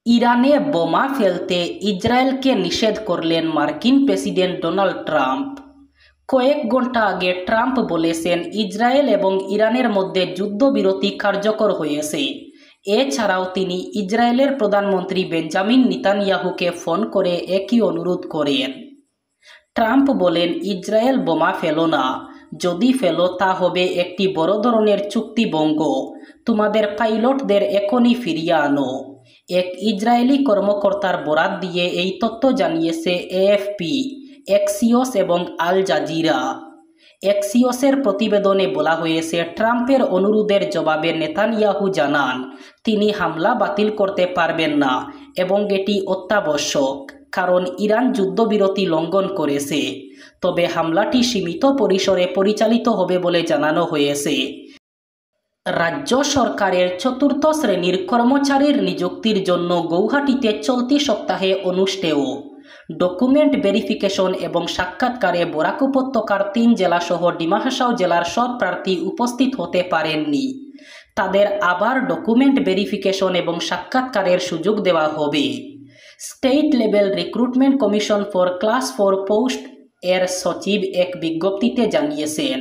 ইরানে বোমা ফেলতে ইসরায়েলকে নিষেধ করলেন মার্কিন প্রেসিডেন্ট ডোনাল্ড ট্রাম্প। কয়েক ঘন্টা আগে ট্রাম্প বলেছেন ইসরায়েল এবং ইরানের মধ্যে যুদ্ধবিরতি কার্যকর হয়েছে। এছাড়াও তিনি ইসরায়েলের প্রধানমন্ত্রী বেঞ্জামিন নেতানিয়াহুকে ফোন করে একই অনুরোধ করেন। ট্রাম্প বলেন, ইসরায়েল বোমা ফেলো না, যদি ফেলো তা হবে একটি বড় ধরনের চুক্তিভঙ্গ। তোমাদের পাইলটদের এখনই ফিরিয়ে আনো। এক ইসরায়েলি কর্মকর্তার বরাত দিয়ে এই তথ্য জানিয়েছে এএফপি, এক্সিওস এবং আল জাজিরা। এক্সিওসের প্রতিবেদনে বলা হয়েছে, ট্রাম্পের অনুরোধের জবাবে নেতানিয়াহু জানান তিনি হামলা বাতিল করতে পারবেন না এবং এটি অত্যাবশ্যক, কারণ ইরান যুদ্ধবিরতি লঙ্ঘন করেছে। তবে হামলাটি সীমিত পরিসরে পরিচালিত হবে বলে জানানো হয়েছে। রাজ্য সরকারের চতুর্থ শ্রেণীর কর্মচারীর নিযুক্তির জন্য গৌহাটিতে চলতি সপ্তাহে অনুষ্ঠেয় ডকুমেন্ট ভেরিফিকেশন এবং সাক্ষাৎকারে বরাক উপত্যকার 3 জেলাসহ ডিমা হাসাও জেলার সব প্রার্থী উপস্থিত হতে পারেননি। তাদের আবার ডকুমেন্ট ভেরিফিকেশন এবং সাক্ষাৎকারের সুযোগ দেওয়া হবে। State level recruitment commission for class 4 post এর সচিব এক বিজ্ঞপ্তিতে জানিয়েছেন,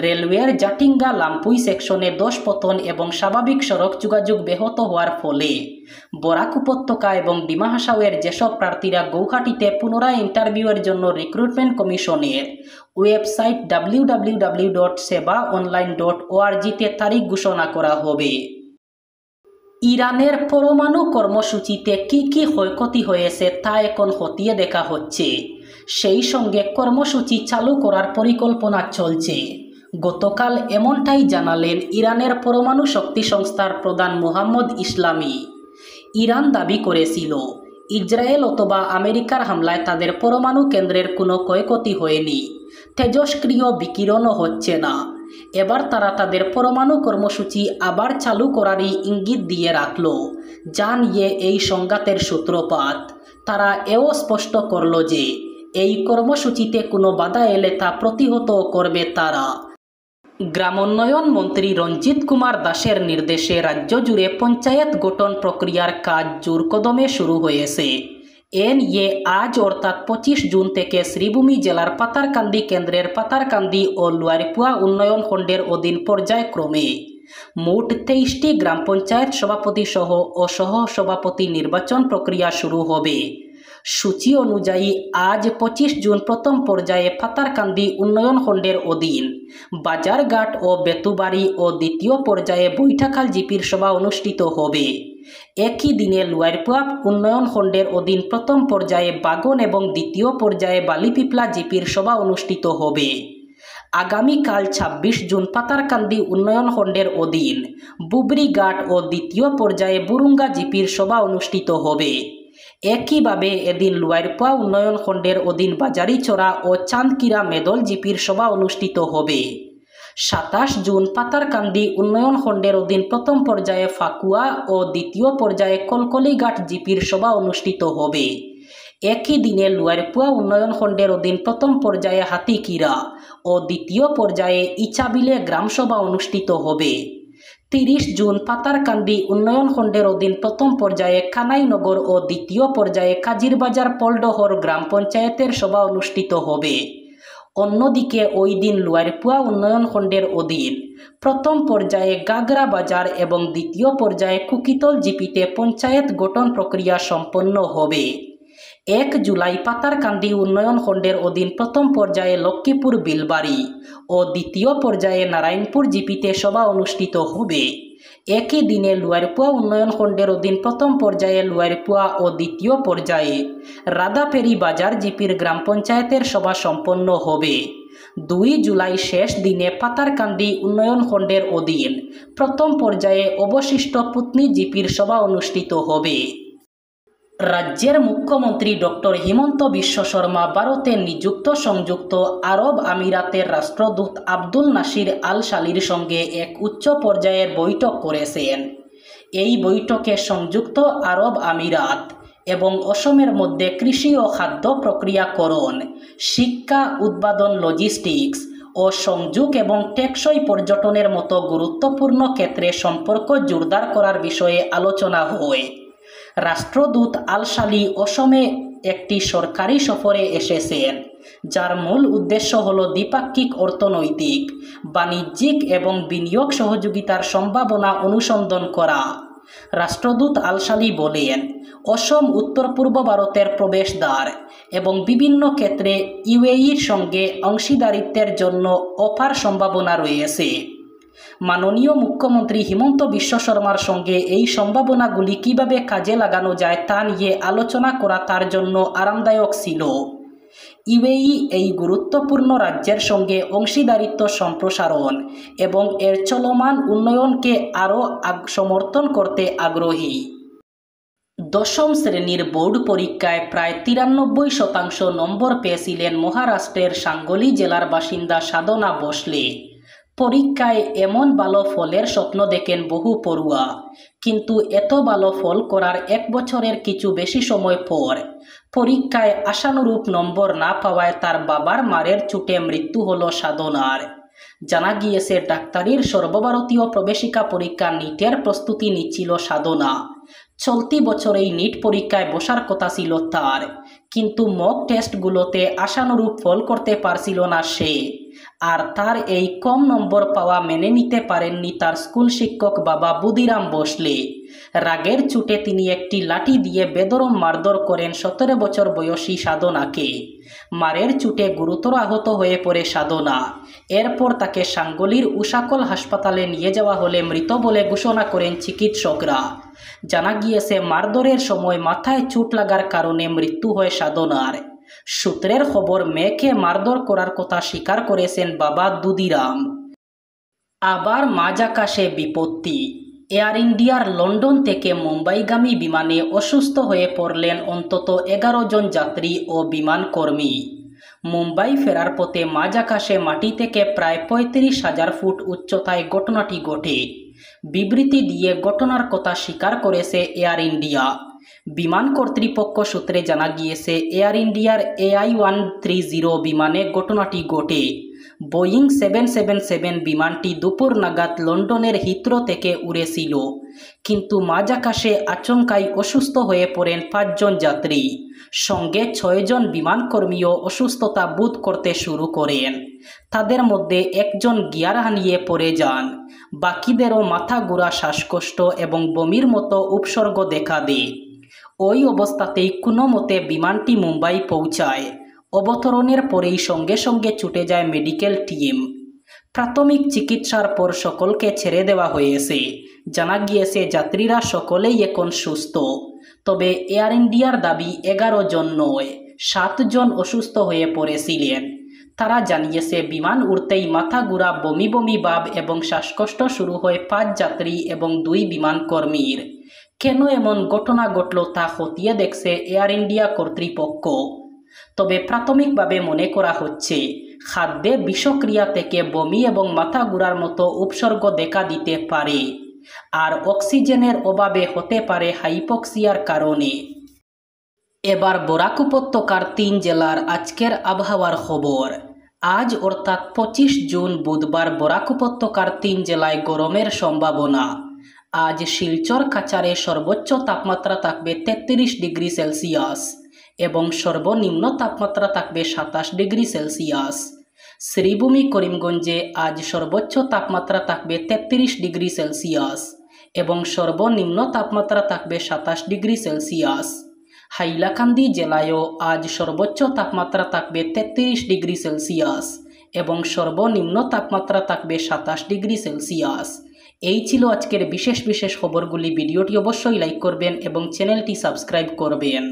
রেলওয়ের জাটিঙ্গা লামপুই সেকশনে দোষপতন এবং স্বাভাবিক সড়ক যোগাযোগ ব্যাহত হওয়ার ফলে বরাক উপত্যকা এবং ডিমা হাসাওয়ের যেসব প্রার্থীরা গৌহাটিতে পুনরায় ইন্টারভিউয়ের জন্য রিক্রুটমেন্ট কমিশনের ওয়েবসাইট www.sebaonline.org-তে তারিখ ঘোষণা করা হবে। ইরানের পরমাণু কর্মসূচিতে কি কি ক্ষয়ক্ষতি হয়েছে তা এখন খতিয়ে দেখা হচ্ছে। সেই সঙ্গে কর্মসূচি চালু করার পরিকল্পনা চলছে। গতকাল এমনটাই জানালেন ইরানের পরমাণু শক্তি সংস্থার প্রধান মোহাম্মদ ইসলামি। ইরান দাবি করেছিল ইসরায়েল অথবা আমেরিকার হামলায় তাদের পরমাণু কেন্দ্রের কোনো ক্ষয়ক্ষতি হয়নি, তেজস্ক্রিয় বিকিরণও হচ্ছে না। এবার তারা তাদের পরমাণু কর্মসূচি আবার চালু করারই ইঙ্গিত দিয়ে রাখল, যা নিয়ে এই সংঘাতের সূত্রপাত। তারা এও স্পষ্ট করল যে এই কর্মসূচিতে কোনো বাধা এলে তা প্রতিহত করবে তারা। গ্রামোন্নয়ন মন্ত্রী রঞ্জিত কুমার দাসের নির্দেশে রাজ্য জুড়ে পঞ্চায়েত গঠন প্রক্রিয়ার কাজ জোরকদমে শুরু হয়েছে। এ নিয়ে আজ অর্থাৎ 25 জুন থেকে শ্রীভূমি জেলার পাতারকান্দি কেন্দ্রের পাতারকান্দি ও লুয়ারপুয়া উন্নয়ন খণ্ডের অধীন পর্যায়ক্রমে মোট 23টি গ্রাম পঞ্চায়েত সভাপতি সহ ও সহ সভাপতি নির্বাচন প্রক্রিয়া শুরু হবে। সূচি অনুযায়ী আজ 25 জুন প্রথম পর্যায়ে পাতারকান্দি উন্নয়ন খণ্ডের অধীন বাজারঘাট ও বেতুবাড়ি ও দ্বিতীয় পর্যায়ে বৈঠাখাল জিপির সভা অনুষ্ঠিত হবে। একই দিনে লুয়ারপুয়া উন্নয়ন খণ্ডের অধীন প্রথম পর্যায়ে বাগন এবং দ্বিতীয় পর্যায়ে বালিপিপলা জিপির সভা অনুষ্ঠিত হবে। আগামীকাল 26 জুন পাতারকান্দি উন্নয়ন খণ্ডের অধীন বুবরিঘাট ও দ্বিতীয় পর্যায়ে বুরুঙ্গা জিপির সভা অনুষ্ঠিত হবে। একইভাবে এদিন লুয়ারপুয়া উন্নয়ন খণ্ডের অধীন বাজারিচড়া ও চাঁদকিরা মেদল জিপির সভা অনুষ্ঠিত হবে। 27 জুন পাতারকান্দি উন্নয়ন খণ্ডের অধীন প্রথম পর্যায়ে ফাকুয়া ও দ্বিতীয় পর্যায়ে কলকলিঘাট জিপির সভা অনুষ্ঠিত হবে। একই দিনে লুয়ারপুয়া উন্নয়ন খণ্ডের অধীন প্রথম পর্যায়ে হাতিকিরা ও দ্বিতীয় পর্যায়ে ইচাবিলে গ্রামসভা অনুষ্ঠিত হবে। 30 জুন পাতারকান্দি উন্নয়ন খণ্ডের অধীন প্রথম পর্যায়ে কানাইনগর ও দ্বিতীয় পর্যায়ে কাজিরবাজার পলডহর গ্রাম পঞ্চায়েতের সভা অনুষ্ঠিত হবে। অন্যদিকে ওই দিন লুয়ারপুয়া উন্নয়ন খণ্ডের অধীন প্রথম পর্যায়ে গাগরা বাজার এবং দ্বিতীয় পর্যায়ে কুকিতল জিপিতে পঞ্চায়েত গঠন প্রক্রিয়া সম্পন্ন হবে। 1 জুলাই পাতারকান্দি উন্নয়ন খণ্ডের অধীন প্রথম পর্যায়ে লক্ষ্মীপুর বিলবাড়ি ও দ্বিতীয় পর্যায়ে নারায়ণপুর জিপিতে সভা অনুষ্ঠিত হবে। একই দিনে লুয়ারপুয়া উন্নয়ন খণ্ডের অধীন প্রথম পর্যায়ে লুয়ারপুয়া ও দ্বিতীয় পর্যায়ে রাধাপেরি বাজার জিপির গ্রাম পঞ্চায়েতের সভা সম্পন্ন হবে। 2 জুলাই শেষ দিনে পাতারকান্দি উন্নয়ন খণ্ডের অধীন প্রথম পর্যায়ে অবশিষ্ট পুতনি জিপির সভা অনুষ্ঠিত হবে। রাজ্যের মুখ্যমন্ত্রী ডক্টর হিমন্ত বিশ্ব শর্মা ভারতে নিযুক্ত সংযুক্ত আরব আমিরাতের রাষ্ট্রদূত আব্দুল নাসির আল শালির সঙ্গে এক উচ্চ পর্যায়ের বৈঠক করেছেন। এই বৈঠকে সংযুক্ত আরব আমিরাত এবং অসমের মধ্যে কৃষি ও খাদ্য প্রক্রিয়াকরণ, শিক্ষা, উৎপাদন, লজিস্টিক্স ও সংযোগ এবং টেকসই পর্যটনের মতো গুরুত্বপূর্ণ ক্ষেত্রে সম্পর্ক জোরদার করার বিষয়ে আলোচনা হয়। রাষ্ট্রদূত আল শালি অসমে একটি সরকারি সফরে এসেছেন, যার মূল উদ্দেশ্য হল দ্বিপাক্ষিক অর্থনৈতিক, বাণিজ্যিক এবং বিনিয়োগ সহযোগিতার সম্ভাবনা অনুসন্ধান করা। রাষ্ট্রদূত আল শালি বলেন, অসম উত্তর পূর্ব ভারতের প্রবেশদ্বার এবং বিভিন্ন ক্ষেত্রে ইউএইর সঙ্গে অংশীদারিত্বের জন্য অপার সম্ভাবনা রয়েছে। মাননীয় মুখ্যমন্ত্রী হিমন্ত বিশ্ব শর্মার সঙ্গে এই সম্ভাবনাগুলি কিভাবে কাজে লাগানো যায় তা নিয়ে আলোচনা করা তার জন্য আরামদায়ক ছিল। ইউএই এই গুরুত্বপূর্ণ রাজ্যের সঙ্গে অংশীদারিত্ব সম্প্রসারণ এবং এর চলমান উন্নয়নকে আরও সমর্থন করতে আগ্রহী। দশম শ্রেণীর বোর্ড পরীক্ষায় প্রায় 93% নম্বর পেয়েছিলেন মহারাষ্ট্রের সাঙ্গলি জেলার বাসিন্দা সাধনা ভোসলে। পরীক্ষায় এমন ভালো ফলের স্বপ্ন দেখেন বহু পড়ুয়া, কিন্তু এত ভালো ফল করার 1 বছরের কিছু বেশি সময় পর পরীক্ষায় আশানুরূপ নম্বর না পাওয়ায় তার বাবার মারের চোটে মৃত্যু হলো সাধনার। জানা গিয়েছে, ডাক্তারির সর্বভারতীয় প্রবেশিকা পরীক্ষা নিটের প্রস্তুতি নিচ্ছিল সাধনা। চলতি বছরেই নিট পরীক্ষায় বসার কথা ছিল তার, কিন্তু মক টেস্টগুলোতে আশানুরূপ ফল করতে পারছিল না সে। আর তার এই কম নম্বর পাওয়া মেনে নিতে পারেননি তার স্কুল শিক্ষক বাবা বুদিরাম ভোসলে। রাগের চোটে তিনি একটি লাঠি দিয়ে বেদরম মারধর করেন 17 বছর বয়সী সাধনাকে। মারের চোটে গুরুতর আহত হয়ে পড়ে সাধনা। এরপর তাকে সাঙ্গলির উষাকল হাসপাতালে নিয়ে যাওয়া হলে মৃত বলে ঘোষণা করেন চিকিৎসকরা। জানা গিয়েছে, মারধরের সময় মাথায় চোট লাগার কারণে মৃত্যু হয় সাধনার। সূত্রের খবর, মেয়েকে মারধর করার কথা স্বীকার করেছেন বাবা দুদিরাম। আবার মাঝ আকাশে বিপত্তি। এয়ার ইন্ডিয়ার লন্ডন থেকে মুম্বাইগামী বিমানে অসুস্থ হয়ে পড়লেন অন্তত 11 জন যাত্রী ও বিমান কর্মী। মুম্বাই ফেরার পথে মাঝ আকাশে মাটি থেকে প্রায় 35,000 ফুট উচ্চতায় ঘটনাটি ঘটে। বিবৃতি দিয়ে ঘটনার কথা স্বীকার করেছে এয়ার ইন্ডিয়া। বিমান কর্তৃপক্ষ সূত্রে জানা গিয়েছে, এয়ার ইন্ডিয়ার AI-130 বিমানে ঘটনাটি ঘটে। বোয়িং 777 বিমানটি দুপুর নাগাদ লন্ডনের হিথ্রো থেকে উড়েছিল, কিন্তু মাঝ আকাশে আচমকাই অসুস্থ হয়ে পড়েন 5 জন যাত্রী। সঙ্গে 6 জন বিমানকর্মীও অসুস্থতা বোধ করতে শুরু করেন। তাদের মধ্যে একজন গিয়ার হারিয়ে পড়ে যান। বাকিদেরও মাথা ঘোরা, শ্বাসকষ্ট এবং বমির মতো উপসর্গ দেখা দেয়। ওই অবস্থাতেই কোনো মতে বিমানটি মুম্বাই পৌঁছায়। অবতরণের পরেই সঙ্গে সঙ্গে ছুটে যায় মেডিকেল টিম। প্রাথমিক চিকিৎসার পর সকলকে ছেড়ে দেওয়া হয়েছে। জানা গিয়েছে, যাত্রীরা সকলেই এখন সুস্থ। তবে এয়ার ইন্ডিয়ার দাবি 11 জন নয়, 7 জন অসুস্থ হয়ে পড়েছিলেন। তারা জানিয়েছে, বিমান উড়তেই মাথা ঘোরা, বমি বমি ভাব এবং শ্বাসকষ্ট শুরু হয় 5 যাত্রী এবং 2 বিমান কর্মীর। কেন এমন ঘটনা ঘটল তা খতিয়ে দেখছে এয়ার ইন্ডিয়া কর্তৃপক্ষ। তবে প্রাথমিকভাবে মনে করা হচ্ছে, খাদ্যে বিষক্রিয়া থেকে বমি এবং মাথা ঘোরার মতো উপসর্গ দেখা দিতে পারে, আর অক্সিজেনের অভাবে হতে পারে হাইপক্সিয়ার কারণে। এবার বরাক উপত্যকার 3 জেলার আজকের আবহাওয়ার খবর। আজ অর্থাৎ 25 জুন বুধবার বরাক উপত্যকার 3 জেলায় গরমের সম্ভাবনা। আজ শিলচর কাছাড়ে সর্বোচ্চ তাপমাত্রা থাকবে 33 ডিগ্রি সেলসিয়াস এবং সর্বনিম্ন তাপমাত্রা থাকবে 27 ডিগ্রি সেলসিয়াস। শ্রীভূমি করিমগঞ্জে আজ সর্বোচ্চ তাপমাত্রা থাকবে 33 ডিগ্রি সেলসিয়াস এবং সর্বনিম্ন তাপমাত্রা থাকবে 27 ডিগ্রি সেলসিয়াস। হাইলাকান্দি জেলায়ও আজ সর্বোচ্চ তাপমাত্রা থাকবে 33 ডিগ্রি সেলসিয়াস এবং সর্বনিম্ন তাপমাত্রা থাকবে 27 ডিগ্রি সেলসিয়াস। এই ছিল আজকের বিশেষ খবরগুলি। ভিডিওটি অবশ্যই লাইক করবেন এবং চ্যানেলটি সাবস্ক্রাইব করবেন।